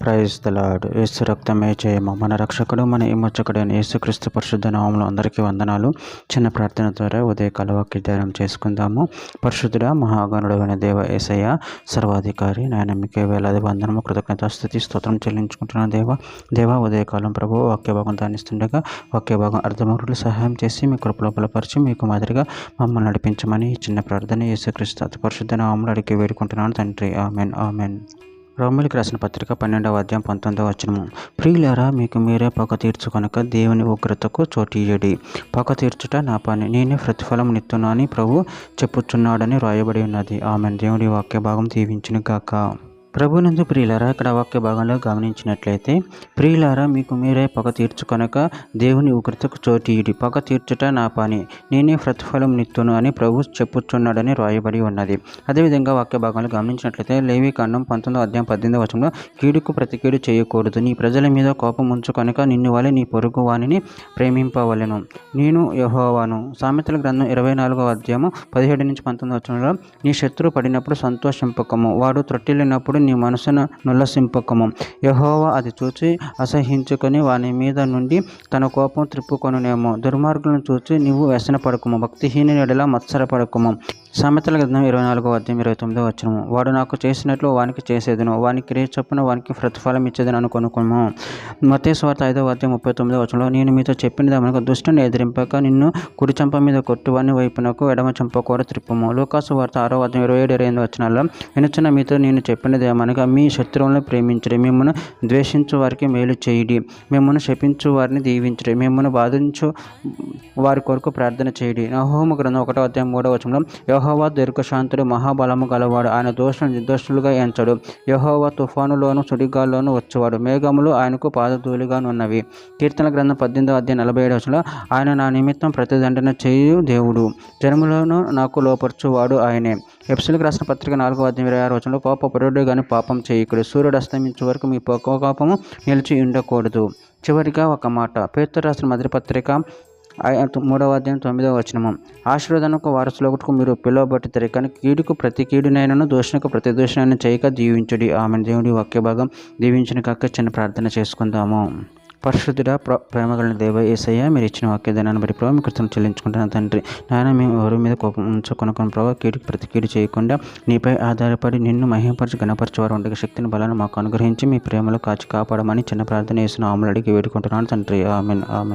Praise the lord. యేసు రక్తమే జయము. మన రక్షకుడు మన విమోచకుడైన యేసుక్రీస్తు పరిశుద్ధ నామములో అందరికీ వందనాలు. చిన్న ప్రార్థన ద్వారా ఉదయకాల వాక్య ధ్యానం చేసుకుందాము. పరిశుద్ధుడా మహాగణుడైన దేవ యేసయ్య సర్వాధికారి నాయన మీకే వేలాది వందనము కృతజ్ఞత స్తుతి స్తోత్రం చెల్లించుకుంటున్న దేవ ఉదయకాలం ప్రభు వాక్య భాగం ధ్యానిస్తుండగా వాక్య భాగం అర్థమవులు సహాయం చేసి మీ కృపలో బలపరిచి మీకు మాదిరిగా మమ్మల్ని నడిపించమని ఈ చిన్న ప్రార్థన యేసుక్రీస్తు అతి పరిశుద్ధ నామములో అడిగి వేడుకుంటున్నాను తండ్రి. Amen amen. రోమిలికి రాసిన పత్రిక 12వ అధ్యాయం 19వ వచనము. ప్రియులారా మీకు మీరే పగ తీర్చుకొనక దేవుని ఉగ్రతకు చోటీయడి. పగ తీర్చుట నా పని, నేనే ప్రతిఫలం నిత్తును అని ప్రభు చెప్పుచున్నాడని రాయబడి ఉన్నది. ఆమెన్. దేవుడి వాక్య భాగం దీవించును గాక. ప్రభునందు ప్రియులారా, ఇక్కడ వాక్య భాగంలో గమనించినట్లయితే ప్రియులారా మీకు మీరే పగ తీర్చుకొనక దేవుని ఉగ్రతకు చోటీయుడి. పగ తీర్చుట నా పని, నేనే ప్రతిఫలం నిత్తును అని ప్రభు చెప్పుచున్నాడని రాయబడి ఉన్నది. అదేవిధంగా వాక్య భాగంలో గమనించినట్లయితే లేవికాండం 19వ అధ్యాయం 18వ వచనంలో కీడుకు ప్రతి కీడు చేయకూడదు, నీ ప్రజల మీద కోపం ఉంచుకొనక నిన్ను వలె నీ పొరుగు వానిని ప్రేమింపవలెను, నేను యెహోవాను. సామెతల గ్రంథం 24వ అధ్యాయం 17-19 వచనంలో నీ శత్రువు పడినప్పుడు సంతోషింపకము, వాడు త్రొట్టిల్లినప్పుడు నీ మనసును నుల్లసింపకము, యెహోవా అది చూచి అసహించుకొని వాని మీద నుండి తన కోపం త్రిప్పుకొనునేమో. దుర్మార్గులను చూచి నీవు వ్యసనపడకము, భక్తిహీనుని ఎడల మత్సరపడకము. సామెతల గ్రంథం 24వ అధ్యాయం 29వ వచనము. వాడు నాకు చేసినట్లు వానికి చేసేదను, వాని క్రియ చొప్పున వానికి ప్రతిఫలం ఇచ్చేదని అనుకొనుకుము. మత్తయి సువార్త 5వ అధ్యాయం 39వ వచనంలో నేను మీతో చెప్పినదేమనగా దుష్టుని ఎదిరింపక నిన్ను కుడి చెంప మీద కొట్టువాని వైపునకు ఎడమ చెంప కూడా త్రిప్పుము. లూకాసు వార్త 6వ అధ్యాయం 27-28 వచనాల్లో వినుచున్న మీతో నేను చెప్పినదేమనగా మీ శత్రువులను ప్రేమించుడి, మిమ్మల్ని ద్వేషించు వారికి మేలు చేయుడి, మిమ్మల్ని శపించు వారిని దీవించుడి, మిమ్మల్ని బాధించు వారి కొరకు ప్రార్థన చేయుడి. నహూము గ్రంథం 1వ అధ్యాయం 3వ వచనంలో యెహోవా దీర్ఘశాంతుడు మహాబలము గలవాడు, ఆయన దోషులను నిర్దోషులుగా ఎంచడు. యెహోవా తుఫానులోను సుడిగాల్లోనూ వచ్చేవాడు, మేఘములు ఆయనకు పాదధూళిగానున్నవి. కీర్తన గ్రంథం 18వ అధ్యాయం 47వ వచనంలో ఆయన నా నిమిత్తం ప్రతిదండన చేయు దేవుడు, జనములను నాకు లోపరచువాడు ఆయనే. ఎఫెసీయులకు రాసిన పత్రిక 4వ అధ్యాయం 26వ వచనంలో కోపపడుడు గాని పాపం చేయకుడు, సూర్యుడు అస్తమించే వరకు మీ కోపము నిలిచి ఉండకూడదు. చివరిగా ఒక మాట, పేతురు రాసిన మొదటి పత్రిక 3వ అధ్యాయం 9వ వచనము. ఆశీర్వాదనకు వారసులకు మీరు పిలువబట్టిరి, కానీ కీడుకు ప్రతి కీడునైనను దోషణకు ప్రతి దోషణైనా చేయక దీవించుడి. ఆమె. దేవుడి వాక్య భాగం దీవించిన కాక చిన్న ప్రార్థన చేసుకుందాము. పరిశుద్ధుడ ప్రేమగల దేవ యేసయ్య, మీరు ఇచ్చిన వాక్యదానాన్ని బట్టి ప్రభావ మీ కృతజ్ఞతలు చెల్లించుకుంటున్నాను తండ్రి. నాయన మేము ఎవరి మీద కోపం ఉంచుకొనుకున్న ప్రభావ కీడుకు ప్రతి కీడు చేయకుండా నీపై ఆధారపడి నిన్ను మహిమపరిచి గణపరిచేవారు ఉండగా శక్తిని బలాన్ని మాకు అనుగ్రహించి మీ ప్రేమలో కాచి కాపాడమని చిన్న ప్రార్థన చేసిన ఆమెలు అడిగి వేడుకుంటున్నాను తండ్రి. Amen amen.